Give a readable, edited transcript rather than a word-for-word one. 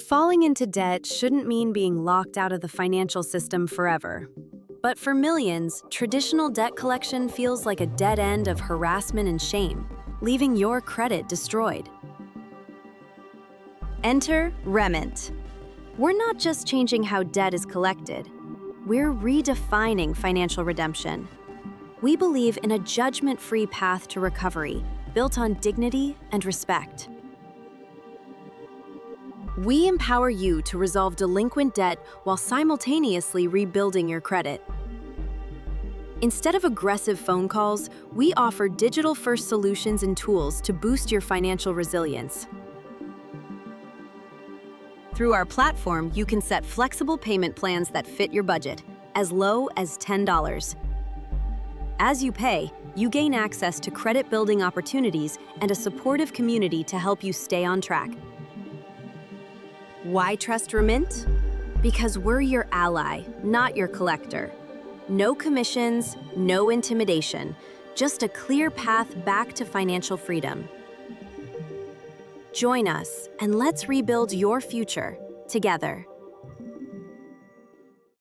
Falling into debt shouldn't mean being locked out of the financial system forever. But for millions, traditional debt collection feels like a dead end of harassment and shame, leaving your credit destroyed. Enter Remynt. We're not just changing how debt is collected, we're redefining financial redemption. We believe in a judgment-free path to recovery, built on dignity and respect. We empower you to resolve delinquent debt while simultaneously rebuilding your credit. Instead of aggressive phone calls, we offer digital-first solutions and tools to boost your financial resilience. Through our platform, you can set flexible payment plans that fit your budget, as low as $10. As you pay, you gain access to credit-building opportunities and a supportive community to help you stay on track. Why trust Remynt? Because we're your ally, not your collector. No commissions, no intimidation, just a clear path back to financial freedom. Join us and let's rebuild your future together.